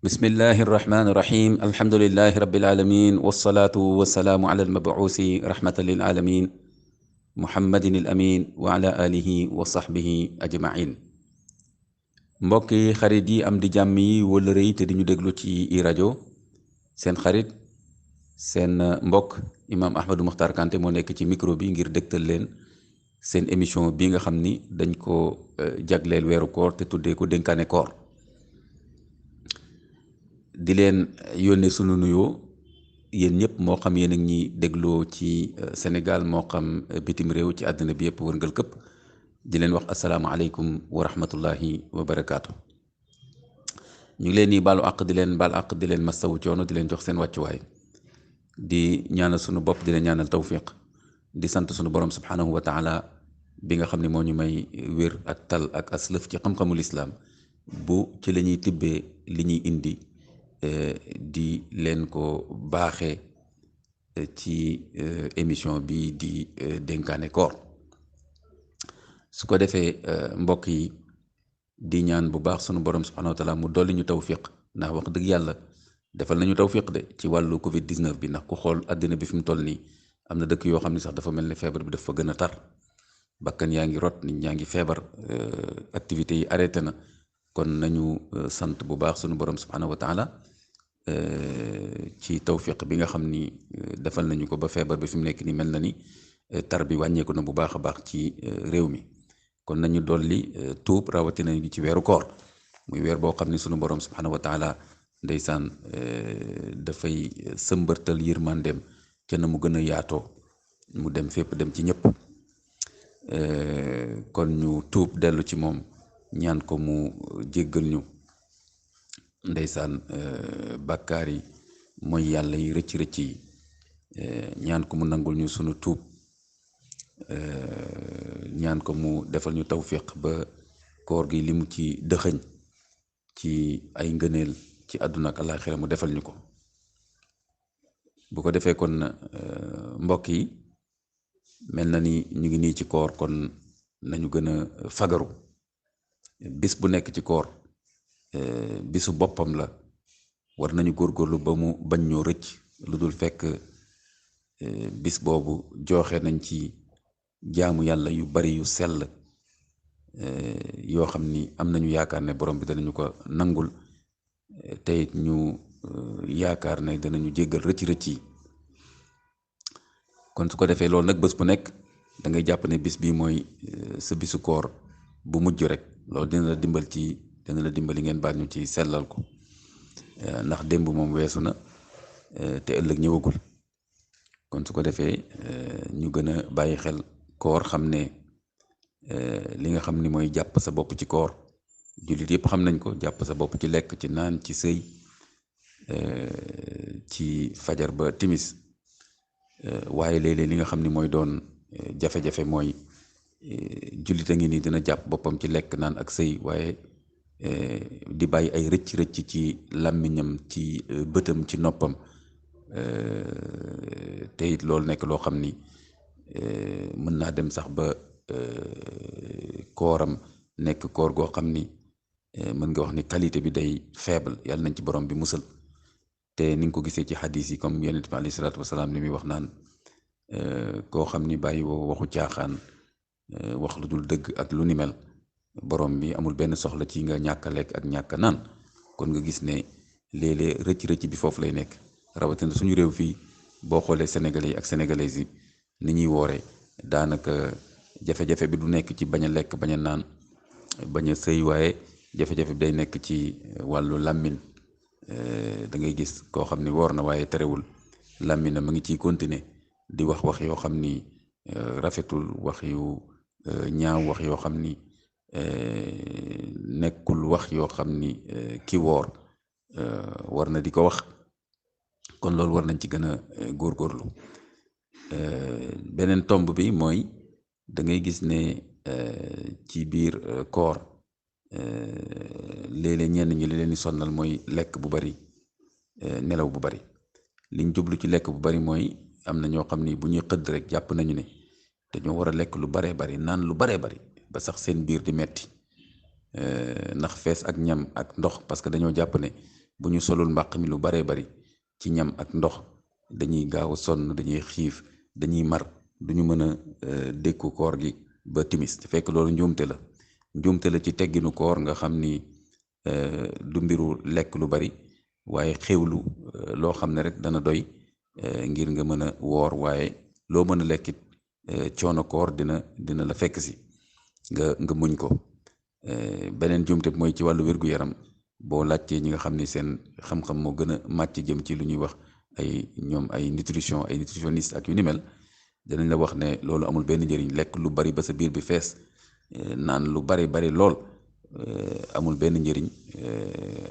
bismillahi irrahmani irrahim alhamdulilahi rabilalamin walsalaatu walsalaamu ala almabuusi rahmatan lilaalamin muhammadin al amin wa ala alihi wa sahbihi ajmain mbokki xarit yi am di jàmm yi wëllëre yi te di ñu déglu ci i rajo seen xarit seen mbokk imam Ahmadou Mokhtar Kanté moo nekk ci micro bi ngir dégtal leen seen émission bi nga xam ni dañ ko jagleel weeru koor te tuddee ko dénkaane koor di leen yónnee sunu nuyoo yéen ñëpp moo xam yéen a ngi ñuy dégloo ci Sénégal moo xam bitim réew ci àddina bi yëpp wërngal këpp di leen wax asalaamaaleykum wa rahmatullahi wa barakaatu. ñu ngi leen di baalu àq di leen baal àq di leen masawu coono di leen jox seen wàccuwaay di ñaanal sunu bopp di leen ñaanal tawfiq di sant sunu borom subhanahu wa taala bi nga xam ne moo ñu may wér ak tal ak aslëf ci xam-xamul islaam bu ci la ñuy tibbee li ñuy indi di leen ko baaxee ci émission bi di dénkaane koor su ko defee mbokk yi di ñaan bu baax sunu borom subhanahu wa taala mu dolli ñu tawfiq ndax wax dëgg yàlla defal nañu tawfiq de ci wàllu Covid 19 bi ndax ku xool àddina bi fi mu toll nii am na dëkk yoo xam ne sax dafa mel ne feebar bi dafa gën a tar bakkan yaa ngi rot nit ñaa ngi feebar activités yi arrêté na kon nañu sant bu baax sunu borom subhanahu wa taala ci tawfiq bi nga xam ni defal nañu ko ba feebar bi fi mu nekk ni mel na ni tar bi wàññeeku na bu baax a baax ci réew mi kon nañu dolli tuub rawatina gi ci weeru koor muy weer boo xam ni sunu borom subhanahu wa taala ndeysaan dafay sëmbërtal yërmandeem ca na mu gën a yaatoo mu dem fépp dem ci ñëpp kon ñu tuub dellu ci moom ñaan ko mu jéggal ñu ndeysaan bàkkaar yi mooy yàlla yi rëcc rëcc yi ñaan ko mu nangul ñu sunu tuub ñaan ko mu defal ñu tawfiq ba koor gi li mu ci dëxëñ ci ay ngëneel ci àdduna ak àllaaxira mu defal ñu ko bu ko defee kon mbokk yi mel na ni ñu ngi nii ci koor kon nañu gën a fagaru bis bu nekk ci koor bisu boppam la war nañu góorgóorlu ba mu bañ ñoo rëcc lu dul fekk bis boobu joxe nañ ci jaamu yàlla yu bari yu sell yoo xam ni am nañu yaakaar ne borom bi danañu ko nangul te it ñu yaakaar ne danañu jéggal rëcc-rëcc yi kon su ko defee loolu nag bés bu nekk da ngay jàpp ne bis bii mooy sa bisu koor bu mujj rek loolu dina la dimbali ngeen baal ñu ci sellal ko ndax démb moom weesu na te ëllëg ñëwagul kon su ko defee ñu gën a bàyyi xel koor xam ne li nga xam ni mooy jàpp sa bopp ci koor jullit yëpp xam nañ ko jàpp sa bopp ci lekk ci naan ci sëy ci fajar ba timis waaye léeg-léeg li nga xam ni mooy doon jafe-jafe mooy jullit a ngi nii dina jàpp boppam ci lekk naan ak sëy waaye di bàyyi ay rëcc-rëcc ci làmmiñam ci bëtam ci noppam te it loolu nekk loo xam ni mën naa dem sax ba kooram nekk koor goo xam ni mën nga wax ni qualité bi day faible yàlla nañ ci borom bi musal te ni nga ko gisee ci xadis yi comme yonent bi alayhi salaatu wasalaam li muy wax naan koo xam ni bàyyi woo waxu caaxaan wax lu dul dëgg ak lu ni mel borom bi amul benn soxla ci nga ñàkk a lekk ak ñàkk a naan kon nga gis ne léeg-léeg rëcc-rëcc bi foofu lay nekk rawatina suñu réew fii boo xoolee sénégalais yi ak sénégalaises yi ni ñuy wooree daanaka jafe-jafe bi du nekk ci bañ a lekk bañ a naan bañ a sëy waaye jafe-jafe bi day nekk ci wàllu làmmin da ngay gis koo xam ni woor na waaye terewul làmminam ma ngi ciy continuer di wax yoo xam ni rafetul wax yu ñaaw wax yoo xam ni nekkul wax yoo xam ni ki woor war na di ko wax kon loolu war nañ ci gën a góorgóorlu beneen tomb bi mooy da ngay gis ne ci biir koor léeg-léeg ñenn ñi li leen di sonnal mooy lekk bu bari nelaw bu bari liñ jublu ci lekk bu bari mooy am na ñoo xam ni bu ñuy xëdd rek jàpp nañu ne dañoo war a lekk lu baree bari naan lu baree bari ba sax seen biir di metti ndax fees ak ñam ak ndox parce que dañoo jàpp ne bu ñu solul mbàq mi lu baree bari ci ñam ak ndox dañuy gaaw a sonn, dañuy xiif, dañuy mar, duñu mën a dékku koor gi ba timis. te fekk loolu njuumte la ci tegginu koor. nga xam ni du mbiru lekk lu bari waaye xewlu loo xam ne rek dana doy ngir nga mën a woor, waaye loo mën a lekkit coono koor dina la fekk si nga muñ ko. beneen njuumte mooy ci wàllu wér-gu-yaram. boo laajtee ñi nga xam ni seen xam-xam moo gën a màcc jëm ci lu ñuy wax ay nutrition, ay nutritionniste ak yu ni mel, dinañ la wax ne loolu amul benn njëriñ. lekk lu bari ba sa biir bi fees, naan lu bari lool, amul benn njëriñ.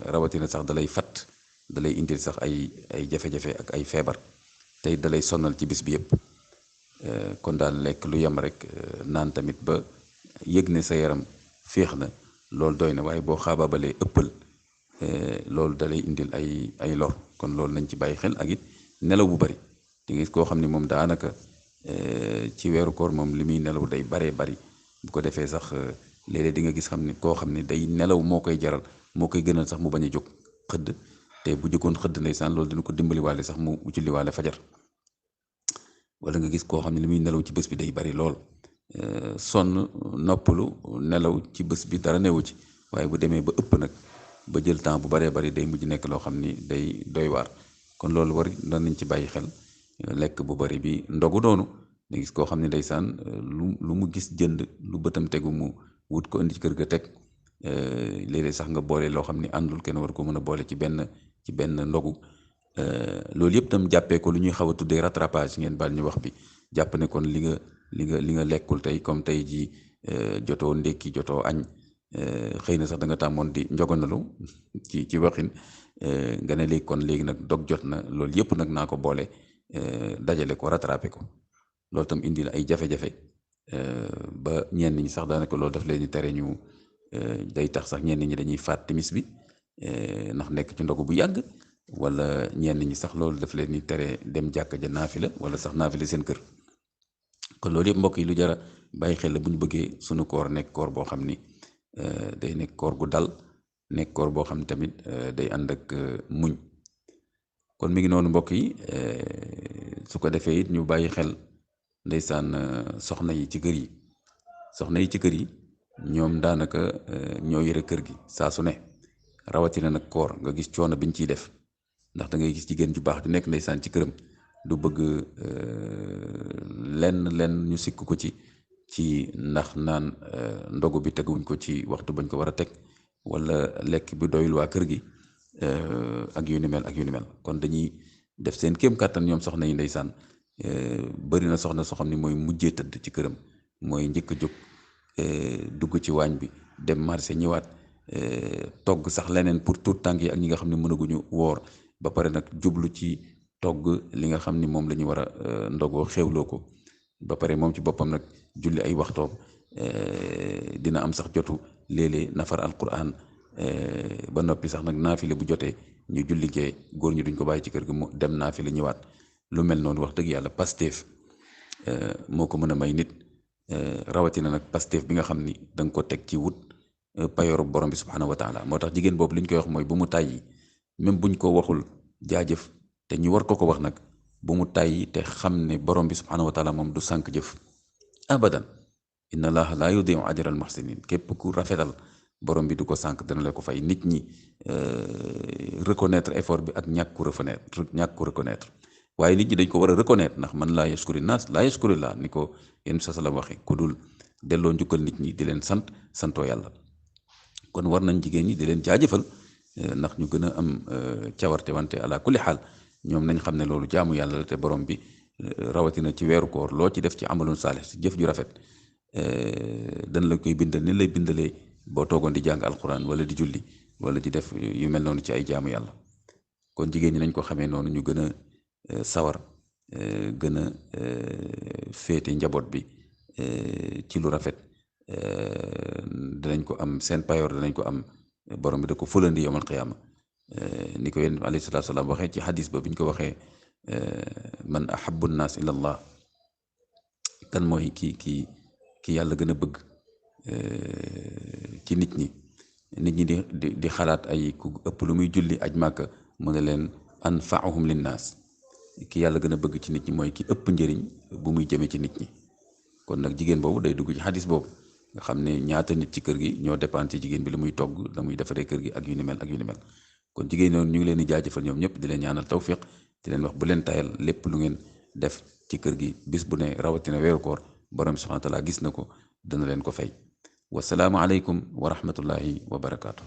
rawatina sax dalay fat, dalay indil sax ay jafe-jafe ak ay feebar, tey dalay sonal ci bis bi yëpp. kon daal lekk lu yem rek, naan tamit ba yëg ne sa yaram féex na, loolu doy na. waaye boo xaababalee ëppal, loolu dalay indil ay lor. kon loolu nañ ci bàyyi xel. ak it nelaw bu bari. di gis koo xam ne moom daanaka ci weeru koor moom li muy nelaw day baree bari. bu ko defee sax léeg-léeg di nga gis koo xam ne day nelaw moo koy jaral, moo koy gënal sax mu bañ a jóg xëdd. te bu jëkkoon xëdd ndeysaan loolu dina ko dimbaliwaale sax mu julliwaale fajar. wala nga gis koo xam ne li muy nelaw ci bés bi day bari lool. sonn, noppalu, nelaw ci bés bi dara newu ci. waaye bu demee ba ëpp nag, ba jël temps bu baree bari, day mujj nekk loo xam ni day doy waar. kon loolu danañ ci bàyyi xel. lekk bu bari bi, ndogu doonu. nga gis koo xam ne ndeysaan lu mu gis jënd, lu bëtam tegu mu wut ko indi ci kër ga teg. léeg-léeg sax nga boole loo xam ni àndul, kenn war ko mën a boole ci benn ndogu. loolu yëpp tam jàppee ko lu ñuy xaw a tuddee rattrapage, ngeen baal ñu wax bi. jàpp ne kon li nga lekkul tey, comme tey ji jotoo ndékki, jotoo añ, xëy na sax da nga tàmmoon di njoganalu ci waxin, nga ne léegi nag dog jot na. loolu yëpp nag naa ko boole, dajale ko, rattrapé ko. loolu tam indi la ay jafe-jafe, ba ñenn ñi sax daanaka loolu daf leen di tere ñu day tax sax ñenn ñi dañuy faat timis bi ndax nekk ci ndogu bu yàgg. wala ñenn ñi sax loolu daf leen di tere dem jàkka ja naafila, wala sax naafila seen kër. kon loolu yëpp mbokk yi lu jara bàyyi xel la bu ñu bëggee sunu koor nekk koor boo xam ni day nekk koor gu dal, nekk koor boo xam ni tamit day ànd ak muñ. kon mi ngi noonu mbokk yi. su ko defee it ñu bàyyi xel ndeysaan soxna yi ci kër yi ñoom daanaka ñoo yore kër gi saa su ne. rawatina nag koor nga gis coono biñ ciy def, ndax da ngay gis jigéen ju baax ju nekk ndeysaan ci këram, du bëgg lenn ñu sikk ko ci ndax naan ndogu bi teguwuñ ko ci waxtu bañ ko war a teg, wala lekk bi doyul waa kër gi, ak yu ni mel. kon dañuy def seen kéem kàttan ñoom soxna yi ndeysaan. bari na soxna soo xam ni mooy mujjee tëdd ci këram, mooy njëkk a jóg dugg ci waañ bi, dem marché ñëwaat, togg sax leneen pour tout tànk yi ak ñi nga xam ne mënaguñu woor, ba pare nag jublu ci togg li nga xam ni moom la ñu war a ndogoo, xewloo ko. ba pare moom ci boppam nag julli ay waxtoom, dina am sax jotu léeg-léeg nafar alquran, ba noppi sax nag naafile bu jotee ñu julli gee, góor ñi duñ ko bàyyi ci kër gi mu dem naafile ñëwaat. lu mel noonu wax dëgg yàlla Pastef moo ko mën a may nit. rawatina nag Pastef bi nga xam ni da nga ko teg ci wut payooru borom bi subhanahu wa taala. moo tax jigéen boobu li ñu koy wax mooy bu mu tàyyi, même buñ ko waxul jaajëf te ñu war ko wax nag, bu mu tàyyi te xam ne borom bi subhanahu wa taala moom du sànk jëf abadan. inna allaha la yudiu ajra al muhsinin. képp ku rafetal borom bi du ko sànk, dana la ko fay. nit ñi reconnaître effort bi ak ñàkk ko reconnaître. waaye nit ñi dañ ko war a reconnaître, ndax man laa yashkuri naas laa yashkuri laa, ni ko yéen sa salam waxe, ku dul delloo njukkal nit ñi di leen santoo yàlla. kon war nañ jigéen ñi di leen jaajëfal, ndax ñu gën a am cawarte, wante ala kulli xaal ñoom nañ xam ne loolu jaamu yàlla la. te borom bi rawatina ci weeru koor, loo ci def ci amalun saalix, ci jëf ju rafet, dana la koy bindal ni lay bindalee boo toogoon di jàng alquran wala di julli wala di def yu mel noonu ci ay jaamu yàlla. kon jigéen ñi nañ ko xamee noonu, ñu gën a sawar, gën a féete njaboot bi ci lu rafet. danañ ko am seen payoor, danañ ko am, borom bi da ko fulandi yawmal qiyaama. ni ko yéen alayhi salaatu salaam waxee ci xadis ba, bi ñu ko waxee man ahabbu nnaas ila allah, kan mooy ki yàlla gën a bëgg ci nit ñi. nit ñi di xalaat ay ku ëpp lu muy julli aj màkka mu ne leen anfaahum linnaas ki yàlla gën a bëgg ci nit ñi mooy ki ëpp njëriñ bu muy jëmee ci nit ñi. kon nag jigéen boobu day dugg ci xadis boobu nga xam ne ñaata nit ci kër gi ñoo dépendre ci jigéen bi lu muy togg la muy defaree kër gi ak yu ni mel ak yu ni mel. kon jigéen ñoom ñu ngi leen di jaajëfal ñoom ñëpp di leen ñaanal tawfiq di leen wax bu leen tayal lépp lu ngeen def ci kër gi bis bu ne rawatina weeru koor borom subhanahu wa taala gis na ko dana leen ko fay. wasalaamu aleykum wa rahmatullahi wa barakaatu.